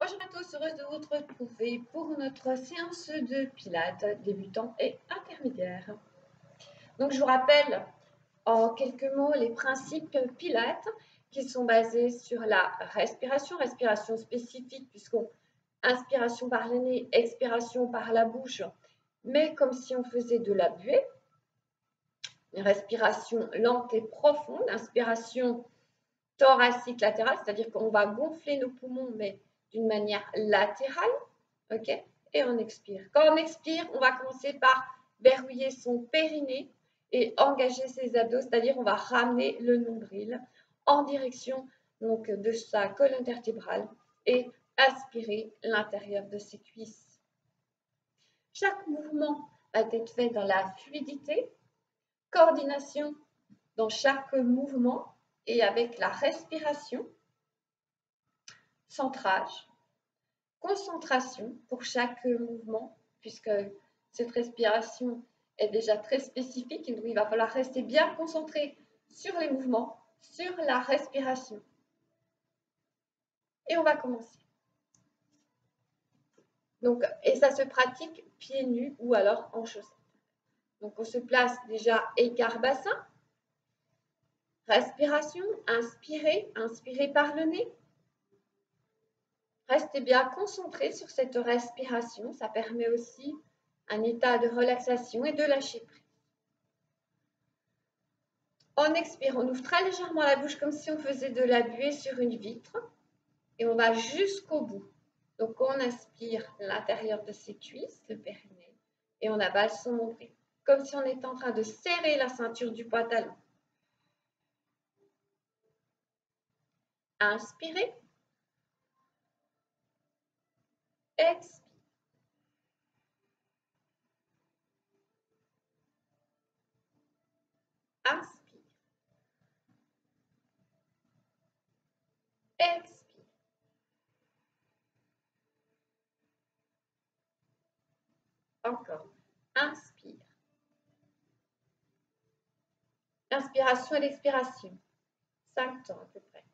Bonjour à tous, heureuse de vous retrouver pour notre séance de pilates débutant et intermédiaire. Donc je vous rappelle en quelques mots les principes pilates qui sont basés sur la respiration spécifique puisqu'on inspiration par le nez, expiration par la bouche, mais comme si on faisait de la buée. Une respiration lente et profonde, inspiration thoracique latérale, c'est-à-dire qu'on va gonfler nos poumons mais d'une manière latérale, ok? Et on expire. Quand on expire, on va commencer par verrouiller son périnée et engager ses abdos, c'est-à-dire on va ramener le nombril en direction donc de sa colonne vertébrale et aspirer l'intérieur de ses cuisses. Chaque mouvement va être fait dans la fluidité, coordination dans chaque mouvement et avec la respiration, centrage, concentration pour chaque mouvement, puisque cette respiration est déjà très spécifique, donc il va falloir rester bien concentré sur les mouvements, sur la respiration. Et on va commencer. Donc, et ça se pratique pieds nus ou alors en chaussettes. Donc on se place déjà écart bassin. Respiration, inspirez, inspirez par le nez. Restez bien concentré sur cette respiration, ça permet aussi un état de relaxation et de lâcher prise. On expire, on ouvre très légèrement la bouche comme si on faisait de la buée sur une vitre et on va jusqu'au bout. Donc on inspire l'intérieur de ses cuisses, le périnée, et on avale son nombril, comme si on était en train de serrer la ceinture du pantalon. Inspirez. Expire. Inspire. Expire. Encore. Inspire. Inspiration et l'expiration. 5 temps à peu près.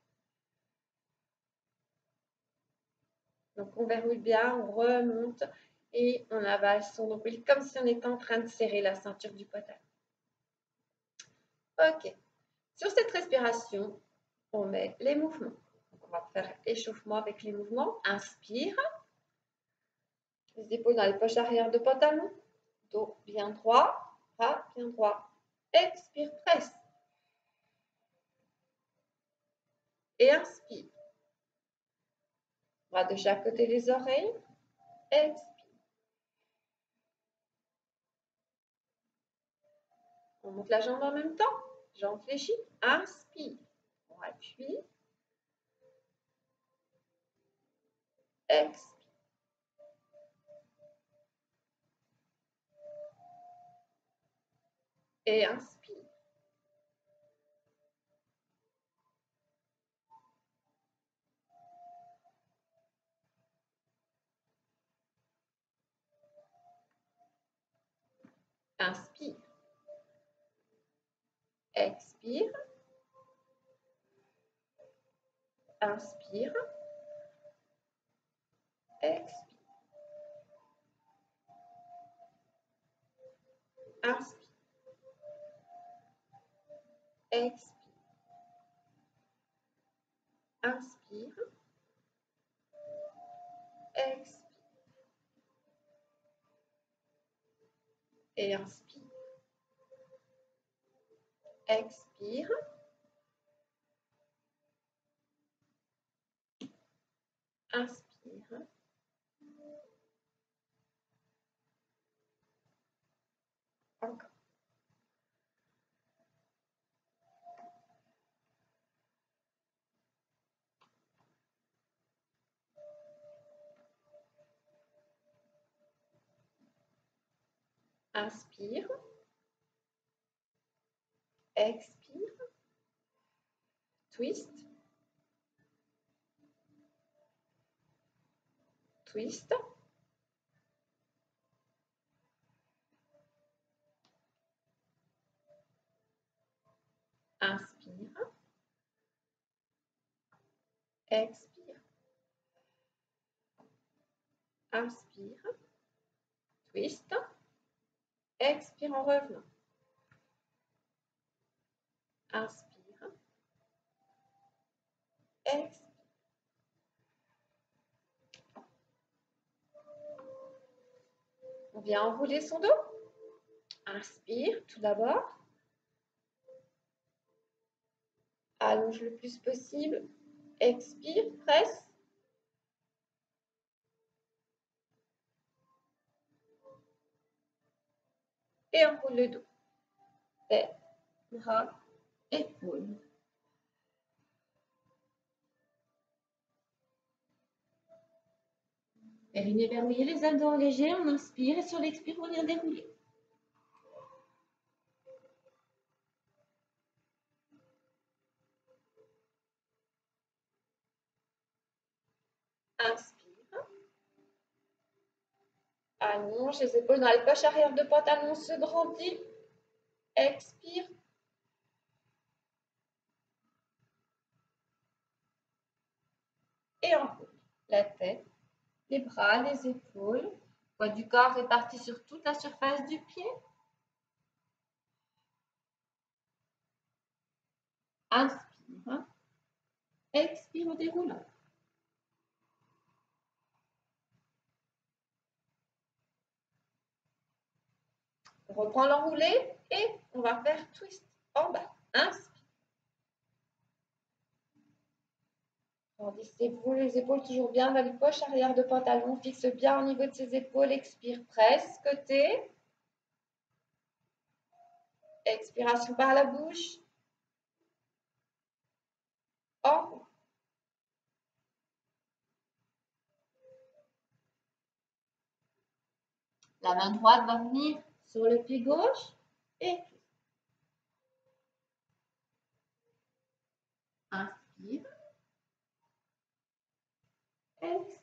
Donc on verrouille bien, on remonte et on avale son nombril comme si on était en train de serrer la ceinture du pantalon. Ok. Sur cette respiration, on met les mouvements. Donc on va faire échauffement avec les mouvements. Inspire. Les épaules dans les poches arrière de pantalon. Dos bien droit. Bras bien droit. Expire, presse. Et inspire. Bras de chaque côté des oreilles. Expire. On monte la jambe en même temps. Jambe fléchie. Inspire. On appuie. Expire. Et inspire. Inspire. Expire. Inspire. Expire. Inspire. Expire. Inspire. Expire. Et inspire. Expire. Inspire. Encore. Inspire. Expire. Twist. Twist. Inspire. Expire. Inspire. Twist. Expire en revenant. Inspire. Expire. On vient enrouler son dos. Inspire tout d'abord. Allonge le plus possible. Expire, presse. Et enroule le dos. Tête, bras, épaules. Périnée verrouillé, les abdos allégés. On inspire et sur l'expire, on vient dérouler. Inspire. Allonge les épaules dans les poches arrière de pantalon, se grandit. Expire. Et enroule la tête, les bras, les épaules. Poids du corps réparti sur toute la surface du pied. Inspire. Expire en déroulant. On reprend l'enroulé et on va faire twist en bas. Inspire. Grandissez-vous les épaules toujours bien dans les poches arrière de pantalon. Fixe bien au niveau de ses épaules. Expire, presse, côté. Expiration par la bouche. Enroule. La main droite va venir sur le pied gauche et inspire. Expire.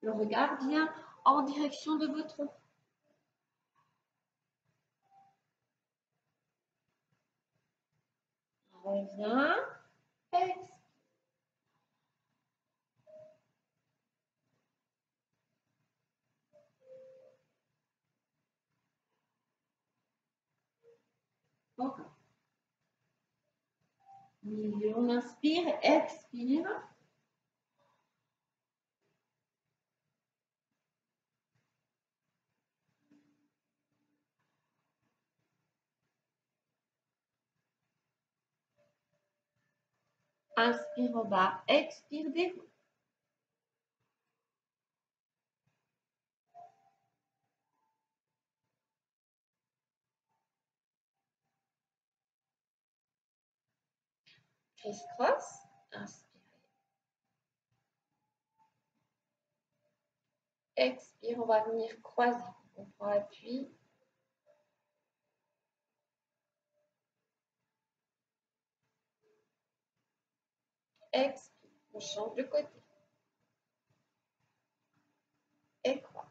Le regard vient en direction de votre tronc. Revient. Expire. Encore. Milieu, on inspire, expire. Inspire en bas, expire, déroule. Criss-cross, inspire. Expire, on va venir croiser. On prend appui. Expire, on change de côté. Et croise.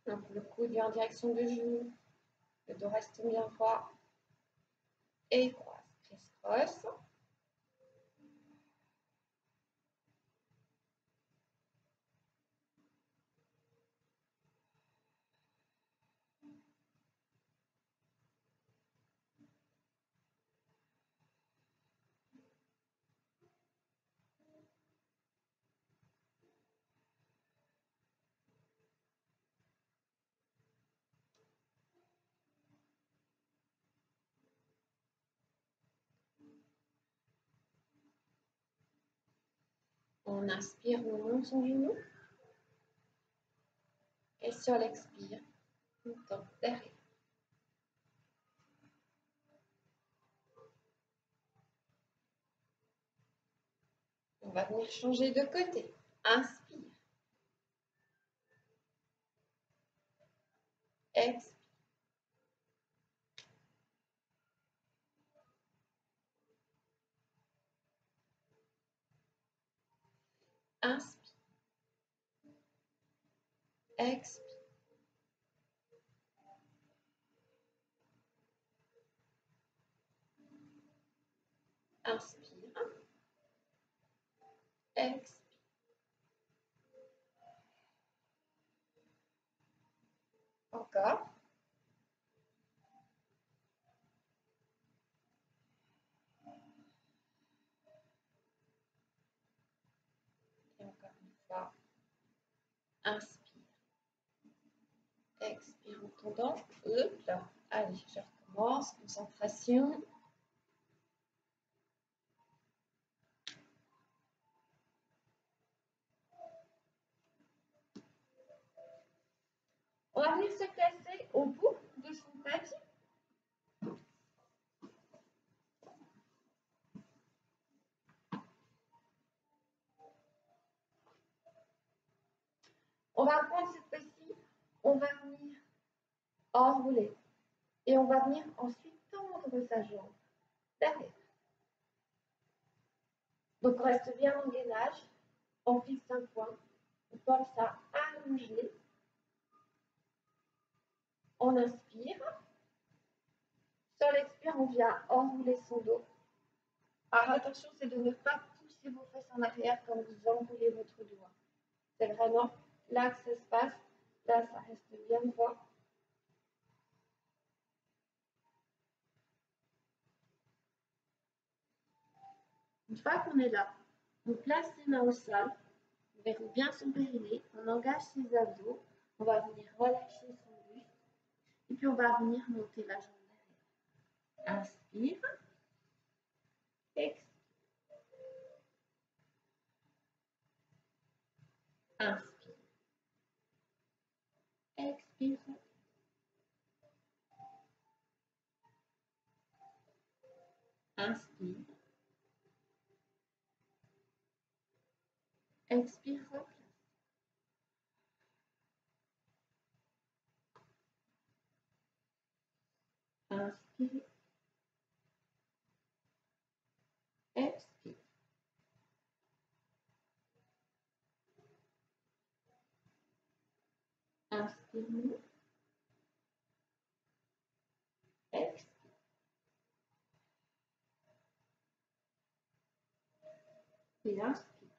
Donc, le coude vient en direction du genou. Le dos reste bien droit. Et croise. Criss-cross. On inspire, on monte son genou. Et sur l'expire, on tombe derrière. On va venir changer de côté. Inspire. Expire. Inspire. Expire. Inspire. Expire. Encore. Et encore une fois. Inspire. Expire en tendant. Hop là. Allez, je recommence. Concentration. On va venir se placer au bout de son tapis. On va prendre cette fois-ci, on va venir enrouler et on va venir ensuite tendre sa jambe derrière. Donc on reste bien en gainage, on fixe un point, on pense à allonger, on inspire, sur l'expire on vient enrouler son dos. Alors attention, c'est de ne pas pousser vos fesses en arrière quand vous enroulez votre doigt. C'est vraiment là que ça se passe, là ça reste bien droit. Une fois qu'on est là, on place les mains au sol, on verrouille bien son périnée, on engage ses abdos, on va venir relâcher son buste, et puis on va venir monter la jambe derrière. Inspire, expire. Inspire, expire. Inspire, expire, replace. Inspire, expire. Inspire, expire. Et inspire.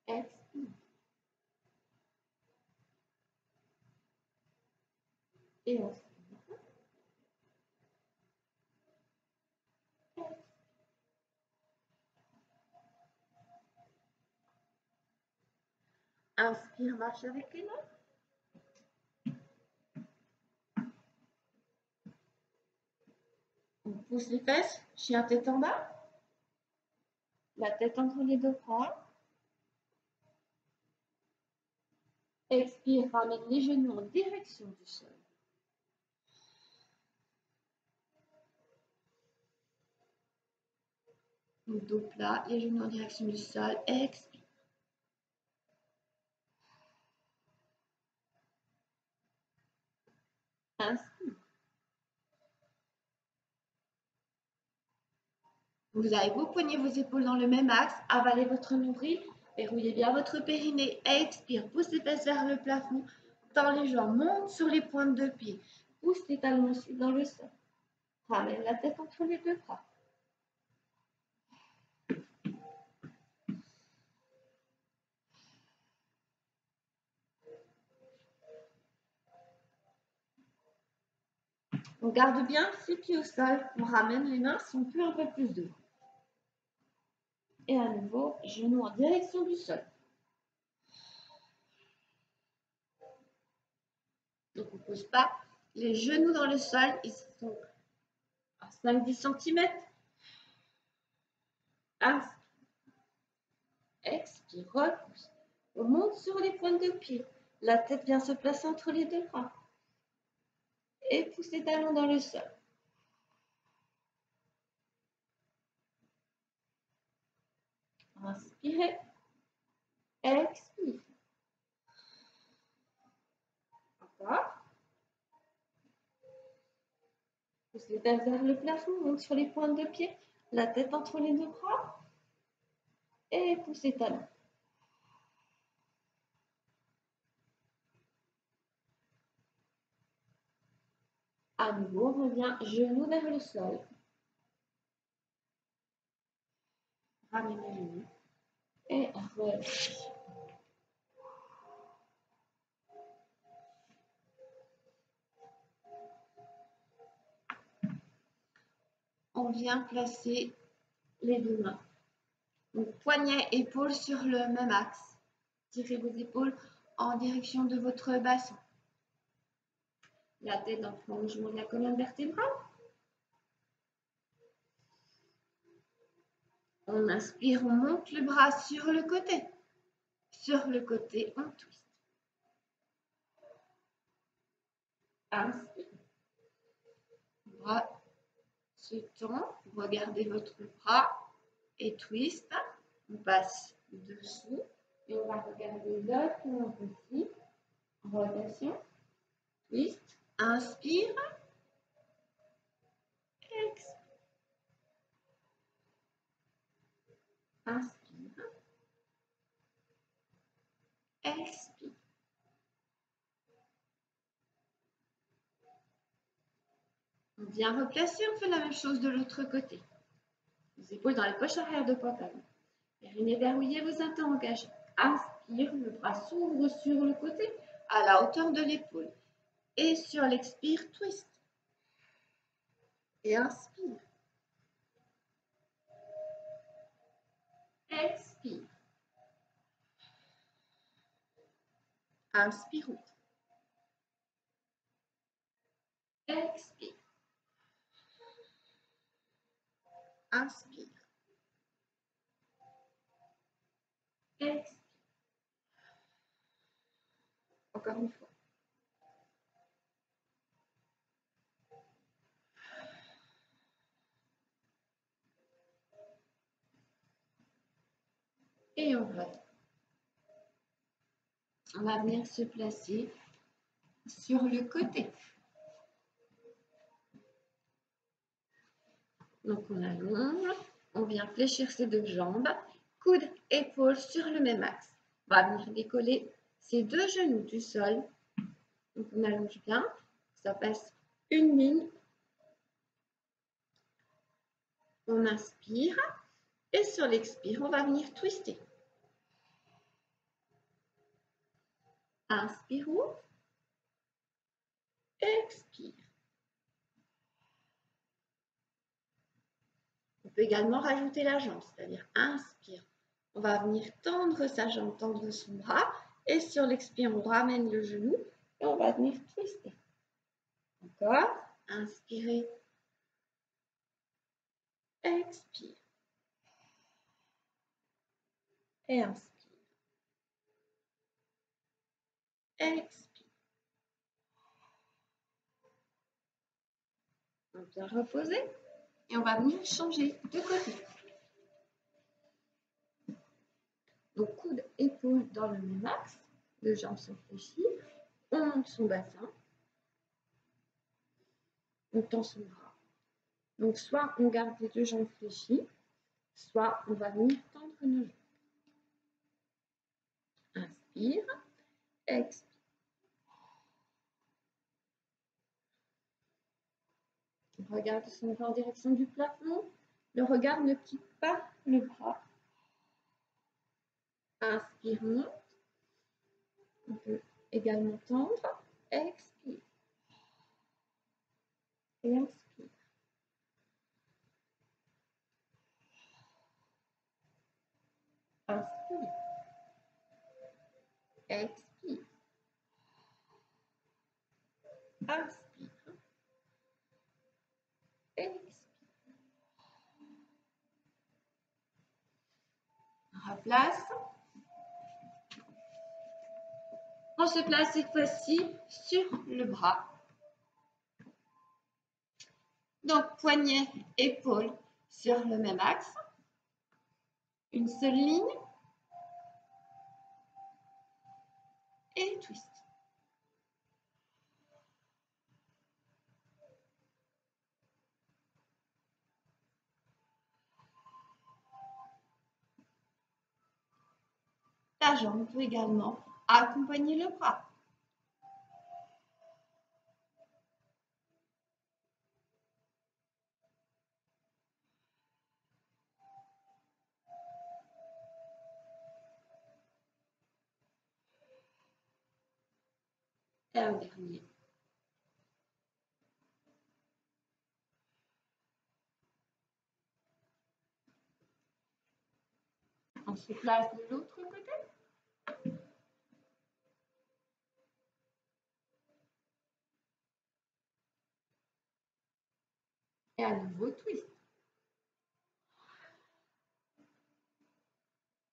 Expire. Et inspire. Inspire, marche avec les mains. On pousse les fesses, chien tête en bas. La tête entre les deux bras. Expire, ramène les genoux en direction du sol. Le dos plat, les genoux en direction du sol. Expire. Inspire. Vous avez vos poignets, vos épaules dans le même axe. Avalez votre nombril. Verrouillez bien votre périnée. Expire. Pousse les fesses vers le plafond. Tends les jambes. Monte sur les pointes de pied. Pousse les talons ensuite dans le sol. Ramène la tête entre les deux bras. On garde bien ses pieds au sol. On ramène les mains si on peut un peu plus devant. Et à nouveau, genoux en direction du sol. Donc on ne pose pas les genoux dans le sol. Ils sont à 5-10 cm. Inspire. Expire, repousse. On monte sur les pointes de pied. La tête vient se placer entre les deux bras. Et pousse les talons dans le sol. Inspirez. Expire. Encore. Pousse les têtes vers le plafond, monte sur les pointes de pied. La tête entre les deux bras et poussez talons. À nouveau, on revient genou vers le sol. Ramenez les genoux et relâchez. On vient placer les deux mains. Donc, poignets, épaules sur le même axe. Tirez vos épaules en direction de votre bassin. La tête en prolongement de la colonne vertébrale. On inspire, on monte le bras sur le côté. Sur le côté, on twist. Inspire. Bras se tend. Regardez votre bras et twist. On passe dessous et on va regarder l'autre nom aussi. Rotation. Twist. Inspire. Expire. Inspire. Expire. On vient replacer, on fait la même chose de l'autre côté. Les épaules dans les poches arrière de pantalon. Périnée verrouillé, vous interrogez. Inspire, le bras s'ouvre sur le côté à la hauteur de l'épaule. Et sur l'expire, twist. Et inspire. Expire. Inspire. Expire. Inspire. Expire. Encore une fois. Et on va venir se placer sur le côté. Donc on allonge, on vient fléchir ses deux jambes, coude, épaule sur le même axe. On va venir décoller ses deux genoux du sol. Donc on allonge bien, ça passe une ligne. On inspire et sur l'expire, on va venir twister. Inspire, expire. On peut également rajouter la jambe, c'est-à-dire inspire. On va venir tendre sa jambe, tendre son bras et sur l'expire, on ramène le genou et on va venir twister. Encore, inspirez, expire et inspire. Expire. On vient reposer et on va venir changer de côté. Donc coude, épaule dans le même axe, deux jambes sont fléchies, on monte son bassin, on tend son bras. Donc soit on garde les deux jambes fléchies, soit on va venir tendre nos jambes. Inspire, expire. On regarde son bras en direction du plafond. Le regard ne quitte pas le bras. Inspire, monte. On peut également tendre. Expire. Et inspire. Inspire. Expire. Inspire. Expire. On replace. On se place cette fois-ci sur le bras. Donc, poignet, épaule sur le même axe. Une seule ligne. Et twist. La jambe peut également accompagner le bras. Et un dernier. On se place de l'autre côté. Et à nouveau, twist.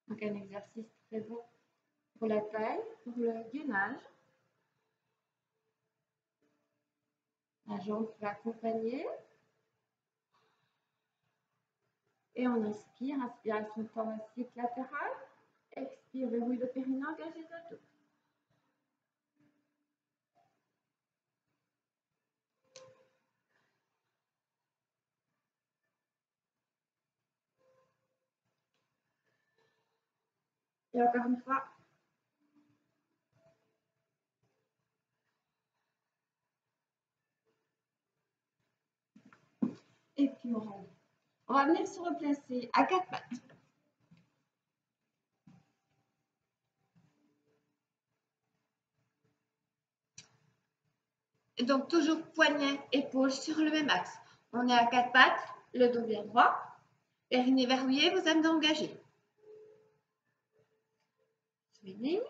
Donc un exercice très bon pour la taille, pour le gainage. La jambe peut accompagner. Et on inspire, inspiration thoracique latérale. Expire, verrouille le périnée, engagez le dos. Et encore une fois. Et puis on rentre. On va venir se replacer à quatre pattes. Et donc toujours poignet, épaules sur le même axe. On est à quatre pattes, le dos bien droit, périnée verrouillé, vos abdos engagés. Swinging.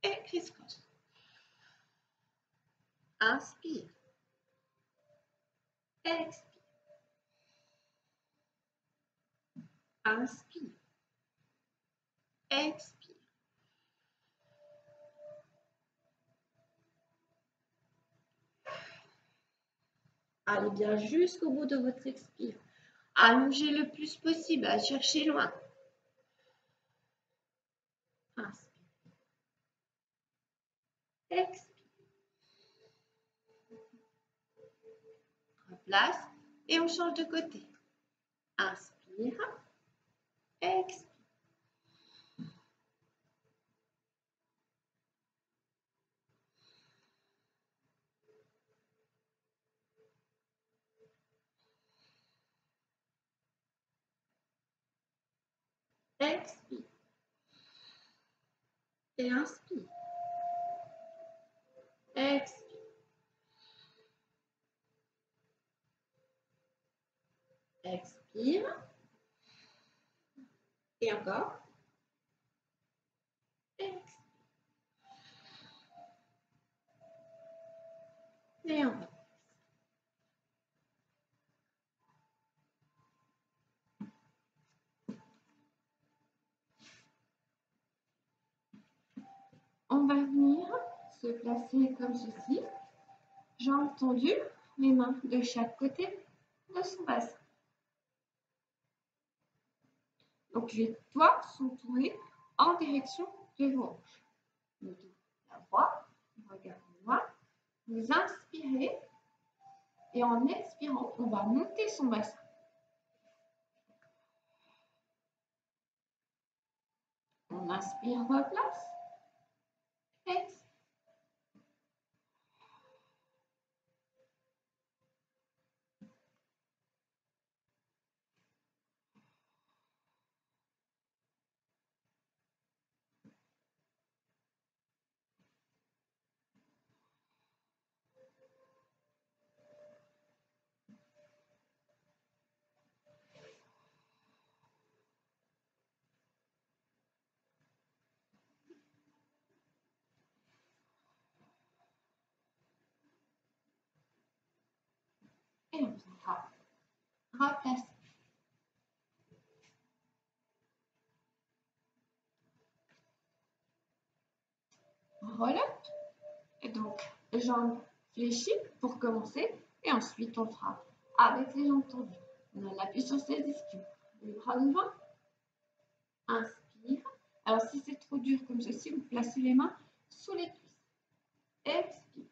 Et criss-cross. Inspire. Expire. Inspire. Expire. Allez bien jusqu'au bout de votre expire. Allongez le plus possible, à chercher loin. Inspire. Expire. Replace et on change de côté. Inspire. Expire. Expire. Et inspire. Expire. Expire. Et encore. Expire. Et on va. On va venir se placer comme ceci. Jambes tendues, les mains de chaque côté de son bassin. Donc les doigts sont tournés en direction de vos hanches. Le dos à droite, regardez loin. Vous inspirez et en expirant, on va monter son bassin. On inspire, replace. Expire. Et on viendra replacer. Relote. Et donc, jambes fléchies pour commencer. Et ensuite, on fera avec les jambes tendues. On appuie sur ses ischions. Les bras devant. Inspire. Alors, si c'est trop dur comme ceci, vous placez les mains sous les cuisses. Expire.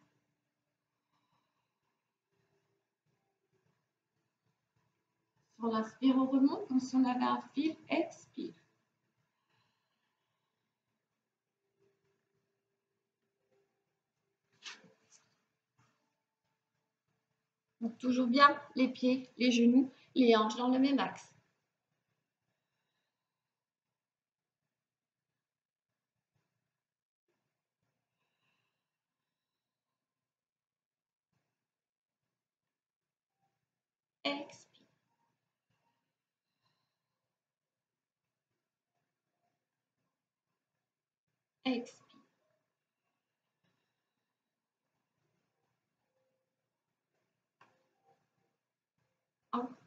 Sur l'inspire, on remonte comme si on avait un fil. Expire. Donc, toujours bien les pieds, les genoux, les hanches dans le même axe. Expire. Expire. Encore.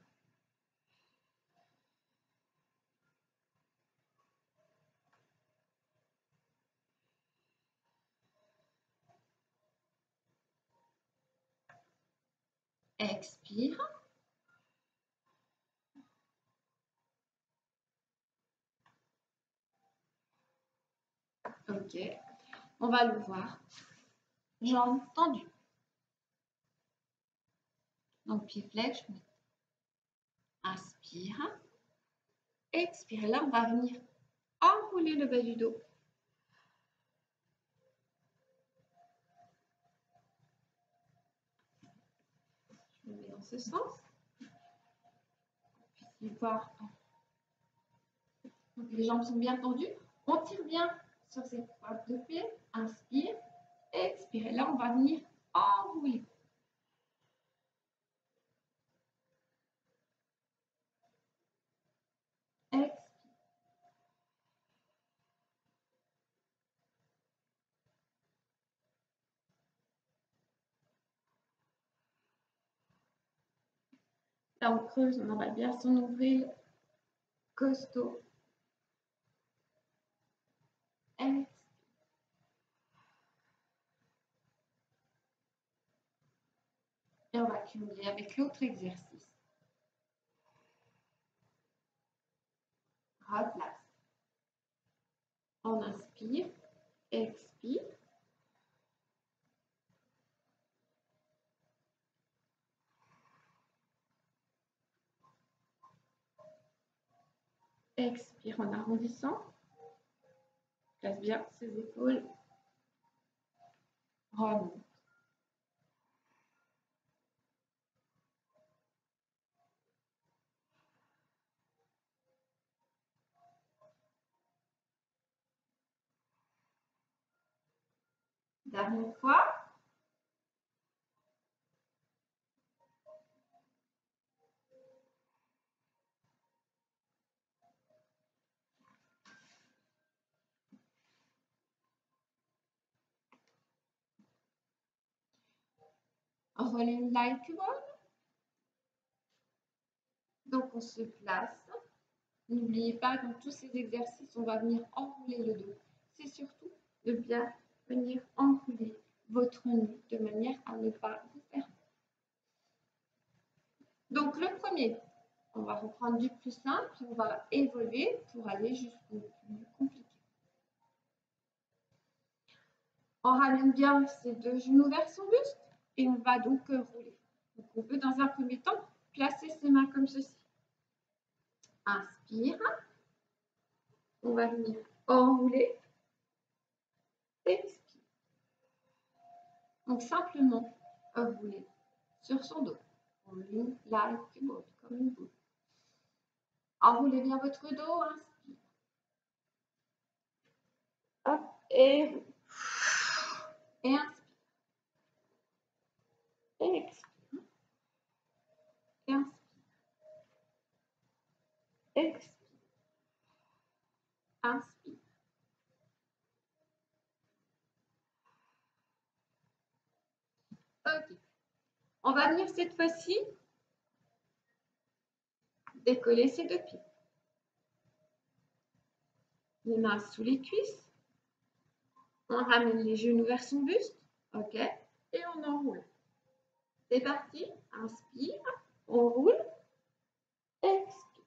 Expire. Ok. On va le voir. Jambes tendues. Donc, pied flex. Inspire. Expire. Là, on va venir enrouler le bas du dos. Je me mets dans ce sens. Puis voir. Donc, les jambes sont bien tendues. On tire bien sur ces pointes de pied. Inspire. Expire. Et là, on va venir enrouler. Expire. Là, on creuse, on va bien son nombril costaud. Expire. Et on va cumuler avec l'autre exercice. Replace. On inspire, expire. Expire en arrondissant. Place bien ses épaules. Remonte. Dernière fois. Rolling like one. Donc, on se place. N'oubliez pas, dans tous ces exercices, on va venir enrouler le dos. C'est surtout de bien venir enrouler votre nuque de manière à ne pas vous faire mal. Donc, le premier, on va reprendre du plus simple, on va évoluer pour aller jusqu'au plus compliqué. On ramène bien ses deux genoux vers son buste et on va donc rouler. Donc, on peut dans un premier temps placer ses mains comme ceci. Inspire. On va venir enrouler. Expire. Donc, simplement rouler sur son dos. Rolling like a boat, comme une boule. Enroulez bien votre dos. Inspire. Hop, et roule. Et inspire. Et expire. Et inspire. Expire. Inspire. Ok. On va venir cette fois-ci décoller ses deux pieds. Les mains sous les cuisses. On ramène les genoux vers son buste. Ok. Et on enroule. C'est parti. Inspire. On roule. Expire.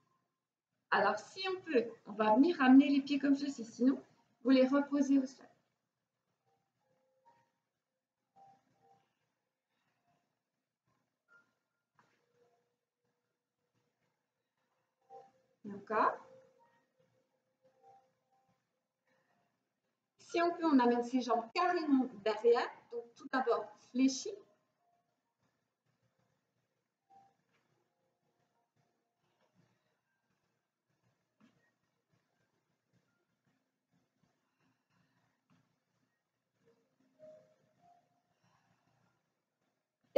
Alors, si on peut, on va venir ramener les pieds comme ceci. Sinon, vous les reposez au sol. D'accord. Si on peut, on amène ses jambes carrément derrière. Donc, tout d'abord, fléchis.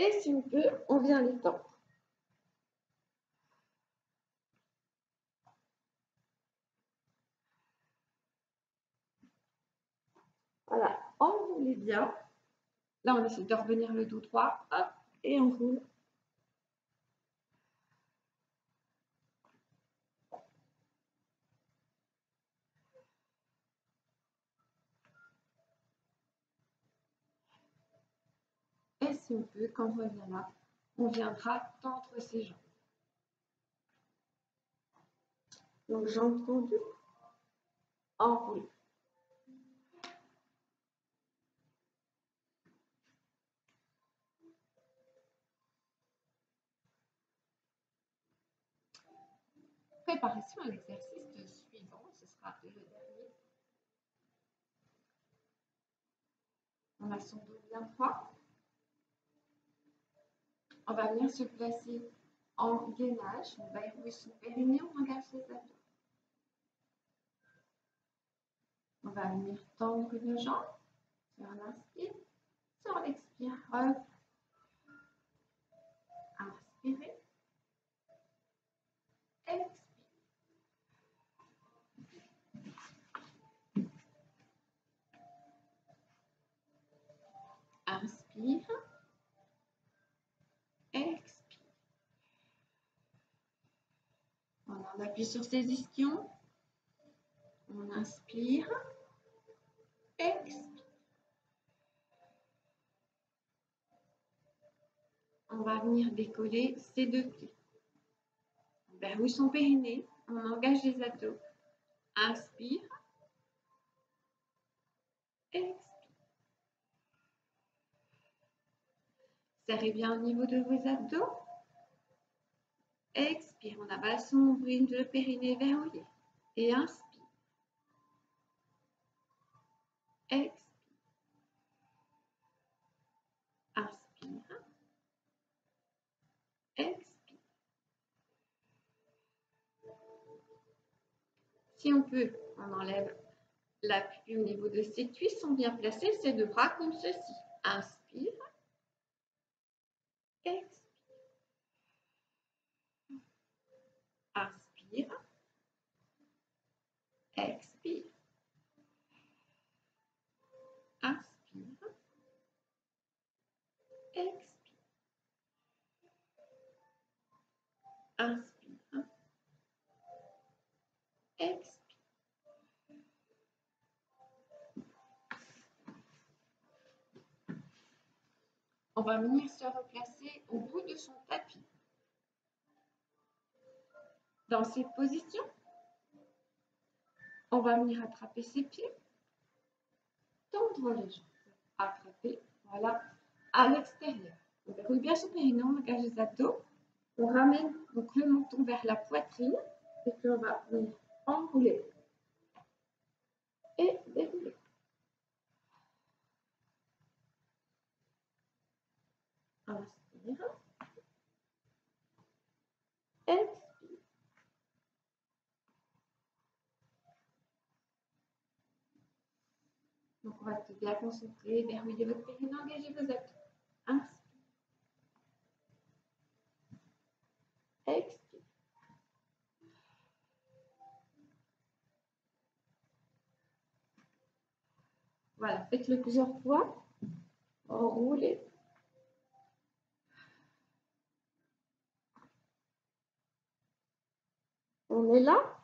Et si on peut, on vient les tendre. Voilà, enroulez bien. Là, on essaie de revenir le dos droit. Hop, et on roule. Et si on peut, quand on revient là, on viendra tendre ses jambes. Donc, jambes tendues, enroulées. Préparation à l'exercice suivant, ce sera le dernier. On a son dos bien droit. On va venir se placer en gainage. On va élever son périnée, on engage les abdos. On va venir tendre nos jambes sur l'inspire, sur l'expire. Inspirez, expire. Inspire, expire. Voilà, on appuie sur ses ischions. On inspire, expire. On va venir décoller ses deux pieds. On verrouille son périnée, on engage les abdos. Inspire, expire. Serrez bien au niveau de vos abdos. Expire, on avale son nombril, le périnée verrouillé. Et inspire. Expire. Inspire. Expire. Si on peut, on enlève l'appui au niveau de ses cuisses. On vient placer ses deux bras comme ceci. Inspire. Expire. Inspire. Expire. Inspire. Expire. Inspire. Expire. On va venir se replacer au bout de son tapis. Dans cette position, on va venir attraper ses pieds, tendre les jambes, attraper, voilà, à l'extérieur. On verrouille bien son périnée, on engage les abdos, on ramène donc le menton vers la poitrine et puis on va venir enrouler et dérouler. Inspire, expire. Donc on va être bien concentré, verrouiller votre périnée, engager vos abdos. Inspire, expire. Voilà, faites-le plusieurs fois. Enroulez. On est là.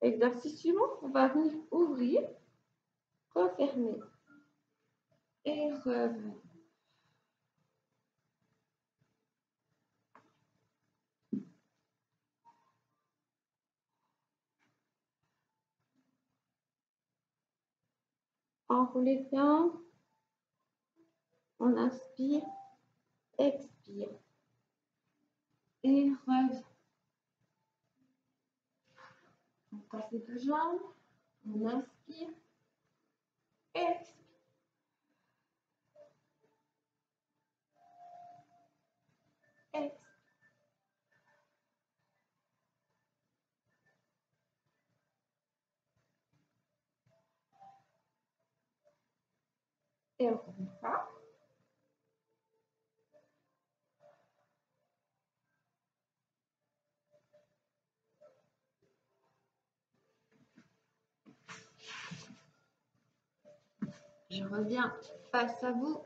Exercice suivant, on va venir ouvrir, refermer et revenir. Enroulez bien. On inspire, expire et revient. On passe les deux jambes. On inspire, expire. Expire. Et encore une fois. Je reviens face à vous,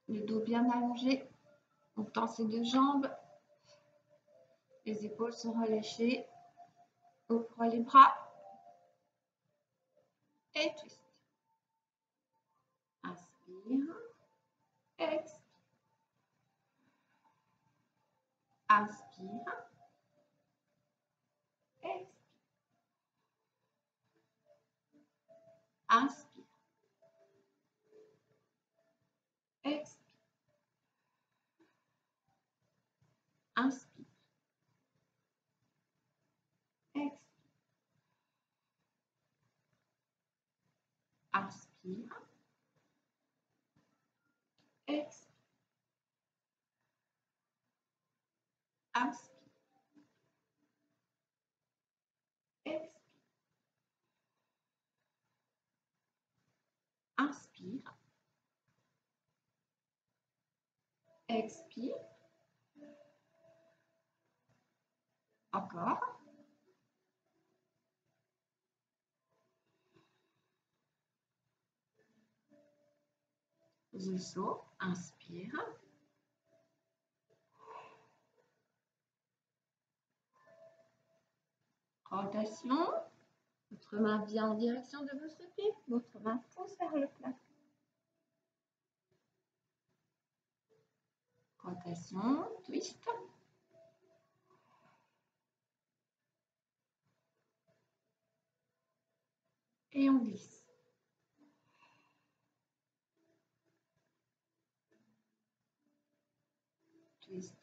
le dos bien allongé. On tend ses deux jambes, les épaules sont relâchées. Ouvre les bras et twist. Inspire, expire. Inspire, expire. Inspire, expire. Inspire, expire. Inspire, expire. Inspire, expire. Inspire, expire. Encore. Zusso, inspire. Rotation. Votre main vient en direction de votre pied. Votre main pousse vers le plafond. Rotation, twist. Et on glisse. Twist.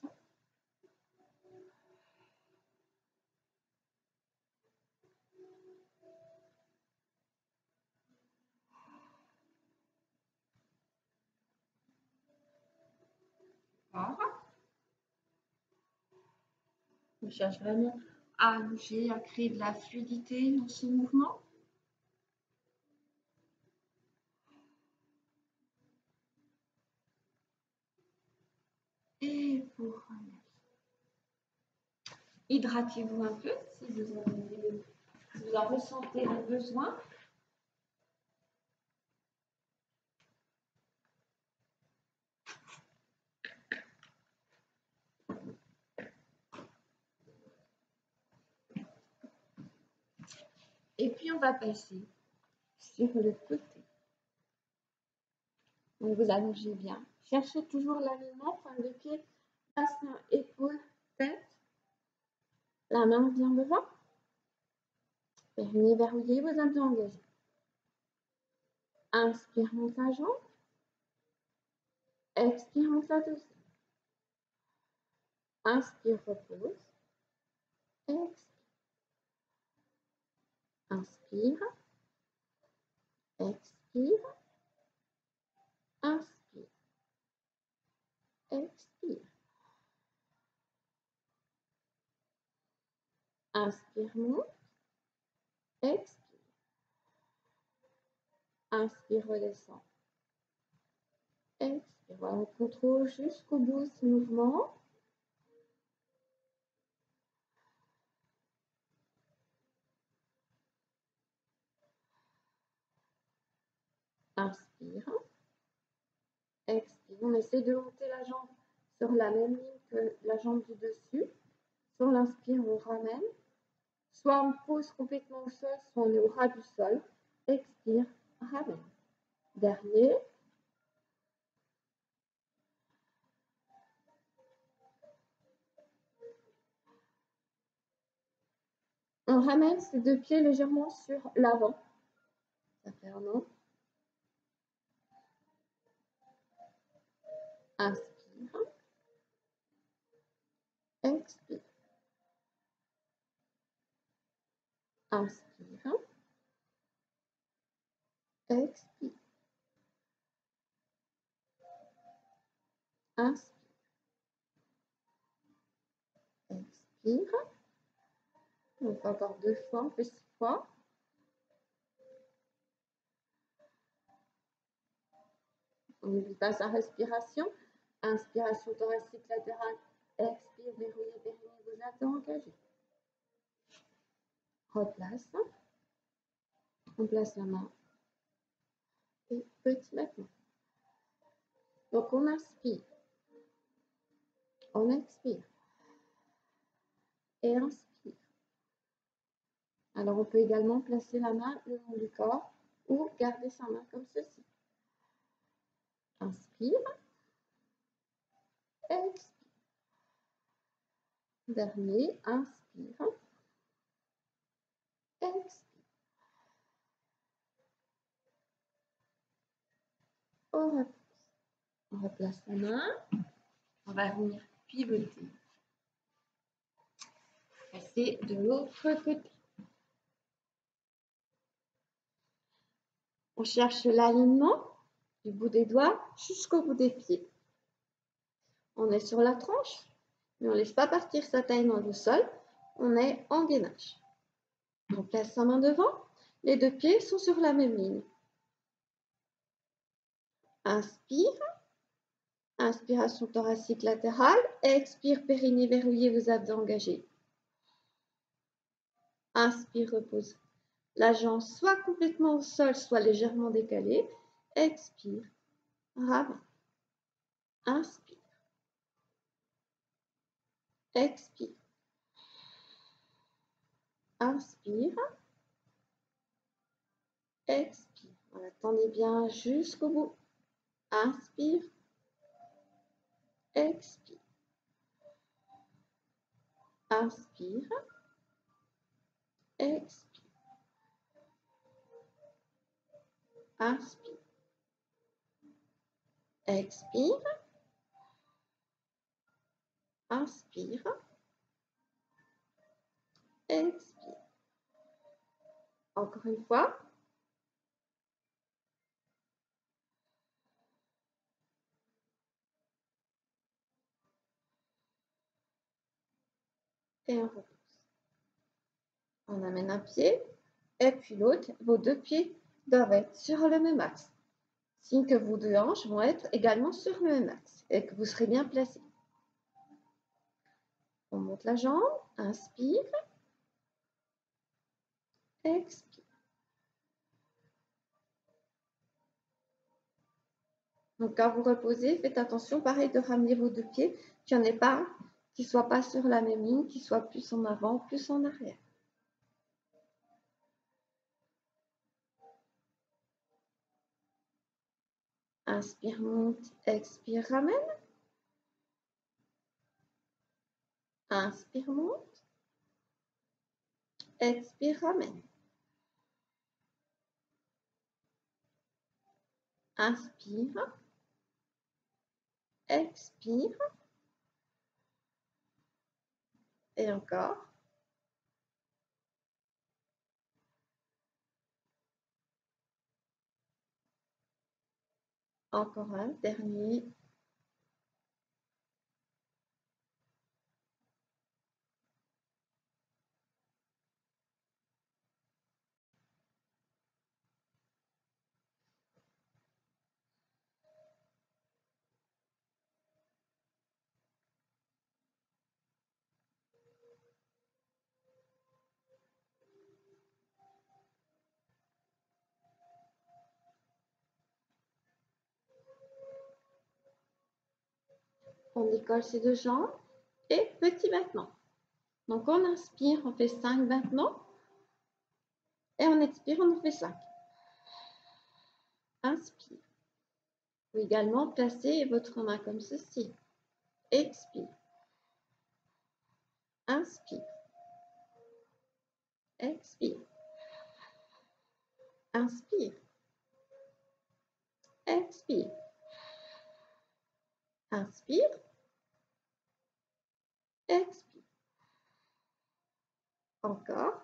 On cherche vraiment à bouger, à créer de la fluidité dans ce mouvement. Et pour hydratez-vous un peu si vous en ressentez le besoin. Et puis on va passer sur le côté. Donc vous allongez bien. Cherchez toujours l'alignement, pointe de pied, bassin, épaule, tête. La main bien devant. Périnée verrouillé, vos abdos engagés. Inspire, monte la jambe. Expire, monte la deuxième. Inspire, repose. Expire. Inspire. Expire. Inspire. Expire. Inspire, monte. Expire. Inspire, redescend. Expire. Voilà, on contrôle jusqu'au bout ce mouvement. Inspire. Expire. On essaie de monter la jambe sur la même ligne que la jambe du dessus. Sur l'inspire, on ramène. Soit on pose complètement au sol, soit on est au ras du sol. Expire, ramène. Dernier. On ramène ses deux pieds légèrement sur l'avant. Ça fait un an. Inspire. Expire. Inspire. Expire. Inspire. Expire. On fait encore 2 fois, on fait 6 fois. On n'oublie pas sa respiration. Inspiration thoracique latérale. Expire, verrouillez, périnée, vos abdos engagés. Replace. On place la main et petit battement. Donc on inspire, on expire et inspire. Alors on peut également placer la main le long du corps ou garder sa main comme ceci. Inspire, expire. Dernier, inspire, expire. On repose. On replace la main. On va venir pivoter. Passer de l'autre côté. On cherche l'alignement du bout des doigts jusqu'au bout des pieds. On est sur la tranche, mais on ne laisse pas partir sa taille dans le sol. On est en gainage. On place sa main devant. Les deux pieds sont sur la même ligne. Inspire. Inspiration thoracique latérale. Expire, périnée verrouillé, vos abdos engagés. Inspire, repose. La jambe soit complètement au sol, soit légèrement décalée. Expire, ramène. Inspire. Expire. Inspire. Expire. Voilà, tendez bien jusqu'au bout. Inspire. Expire. Inspire. Expire. Inspire. Expire. Inspire. Expire. Encore une fois. Et on repose. On amène un pied et puis l'autre. Vos deux pieds doivent être sur le même axe. Signe que vos deux hanches vont être également sur le même axe et que vous serez bien placé. On monte la jambe, inspire, expire. Donc quand vous reposez, faites attention, pareil, de ramener vos deux pieds, qu'il n'y en ait pas qui ne soient pas sur la même ligne, qui soient plus en avant, plus en arrière. Inspire, monte, expire, ramène. Inspire, monte. Expire, ramène. Inspire. Expire. Et encore. Encore un, dernier. On décolle ses deux jambes et petit battement. Donc on inspire, on fait 5 battements et on expire, on en fait 5. Inspire. Vous également placez votre main comme ceci. Expire. Inspire. Expire. Inspire. Expire. Inspire. Expire. Encore.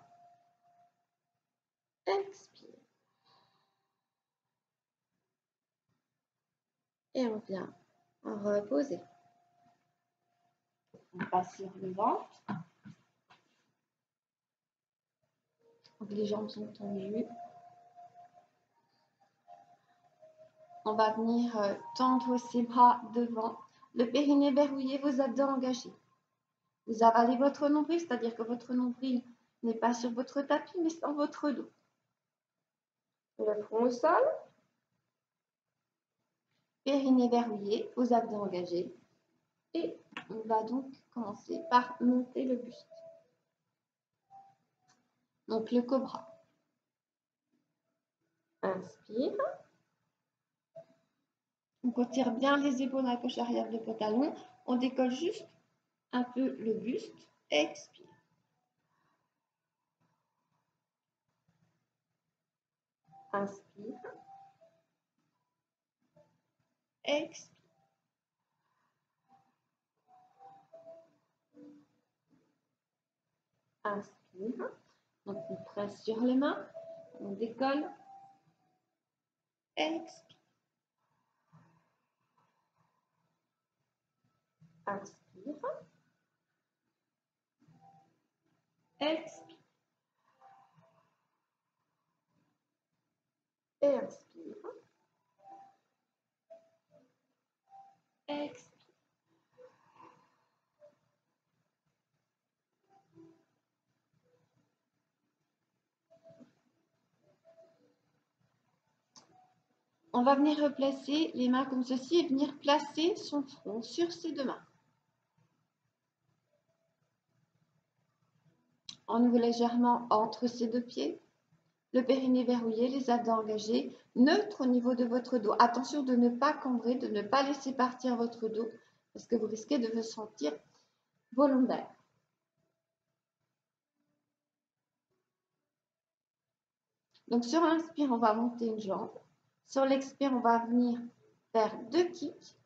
Expire. Et on vient reposer. On passe sur le ventre. Donc les jambes sont tendues. On va venir tendre ses bras devant. Le périnée verrouillé, vos abdos engagés. Vous avalez votre nombril, c'est-à-dire que votre nombril n'est pas sur votre tapis, mais sur votre dos. Le front au sol. périnée verrouillé, vos abdos engagés. Et on va donc commencer par monter le buste. Donc le cobra. Inspire. On retire bien les épaules dans la poche arrière du pantalon. On décolle juste un peu le buste. Expire. Inspire. Expire. Inspire. Donc on presse sur les mains. On décolle. Expire. Inspire. Expire. Et inspire. Expire. On va venir replacer les mains comme ceci et venir placer son front sur ses deux mains. On ouvre légèrement entre ses deux pieds. Le périnée verrouillé, les abdos engagés, neutre au niveau de votre dos. Attention de ne pas cambrer, de ne pas laisser partir votre dos parce que vous risquez de vous sentir volontaire. Donc sur l'inspire, on va monter une jambe. Sur l'expire, on va venir faire 2 kicks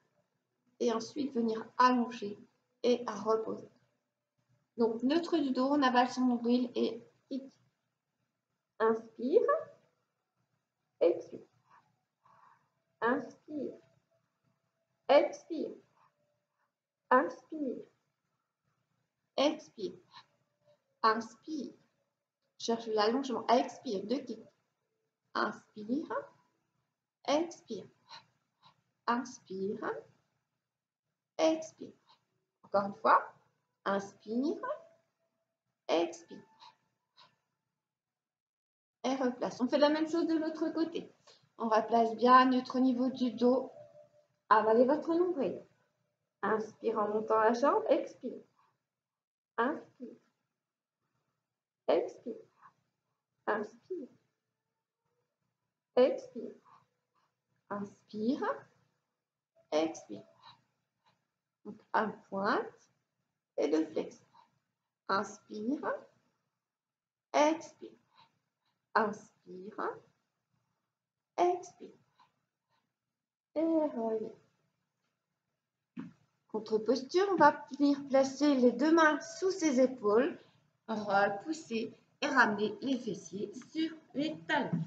et ensuite venir allonger et à reposer. Donc neutre du dos, on avale son nombril et kick. Inspire, expire. Inspire, expire. Inspire, expire. Inspire. Cherche l'allongement. Expire, 2 kicks. Inspire, expire. Inspire, expire. Encore une fois. Inspire, expire. Et replace. On fait la même chose de l'autre côté. On replace bien neutre au niveau du dos. Avalez votre nombril. Inspire en montant la jambe. Expire. Inspire. Expire. Inspire. Expire. Inspire. Expire. Donc, un pointe et 2 flex. Inspire. Expire. Inspire. Expire. Et relève. Contre-posture, on va venir placer les deux mains sous ses épaules, repousser et ramener les fessiers sur les talons.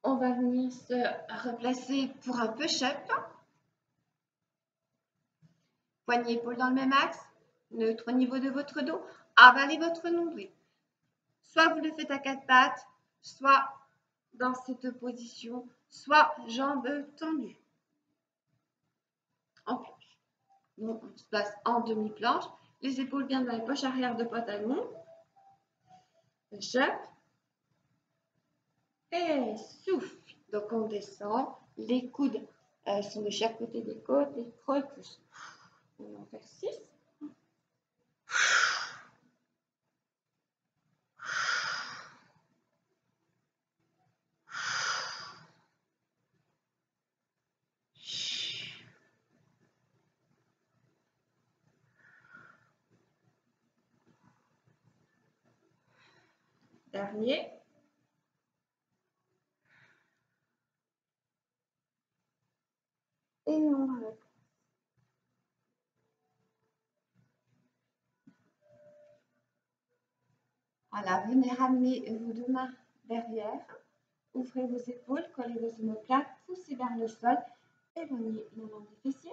On va venir se replacer pour un push-up. Poignée épaule dans le même axe, neutre au niveau de votre dos. Avalez votre nombril. Soit vous le faites à 4 pattes, soit dans cette position, soit jambes tendues. En planche. Donc, on se place en demi-planche. Les épaules bien dans les poches arrière de pantalon. Push-up. Et souffle. Donc on descend, les coudes sont de chaque côté des côtes et repousse. On va en faire 6. Dernier. Et on arrête. Voilà, venez ramener vos deux mains derrière. Ouvrez vos épaules, collez vos omoplates, poussez vers le sol, éloignez la main des fessiers.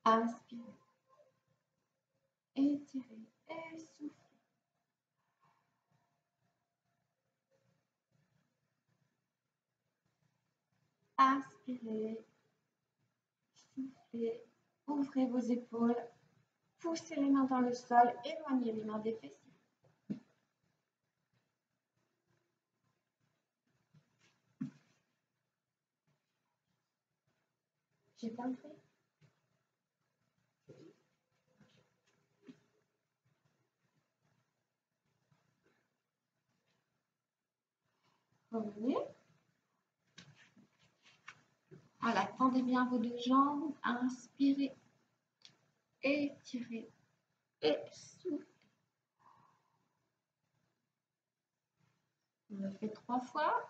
Inspirez, étirez et soufflez. Inspirez, soufflez, ouvrez vos épaules, poussez les mains dans le sol, éloignez les mains des fessiers. J'ai pas le fait. Revenez. Voilà, tendez bien vos deux jambes, inspirez, étirez et soufflez. On le fait 3 fois.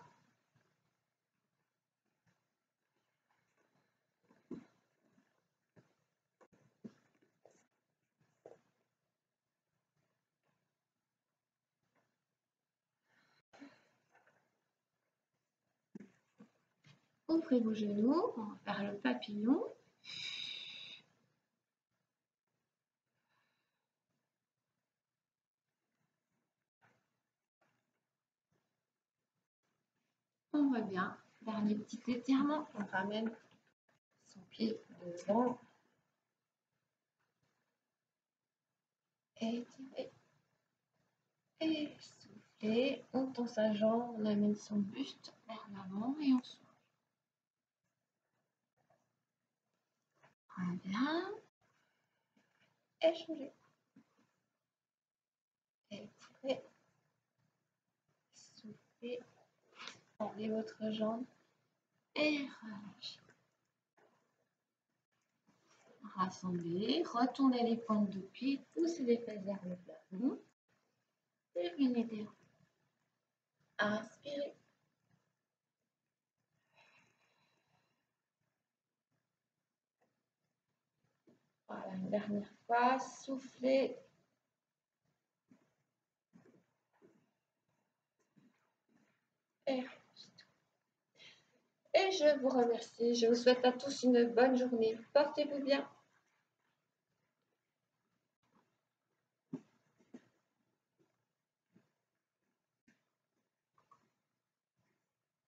Ouvrez vos genoux, on va faire le papillon. On revient, dernier petit étirement, on ramène son pied devant. Étirez et soufflez, on tend sa jambe, on amène son buste vers l'avant et on souffle. Bien. Échangez. Étirez. Soufflez. Tendez votre jambe et relâchez. Rassemblez. Retournez les pointes de pied. Poussez les fesses vers le plafond. Et venez derrière. Inspirez. Voilà, une dernière fois. Soufflez. Et je vous remercie. Je vous souhaite à tous une bonne journée. Portez-vous bien.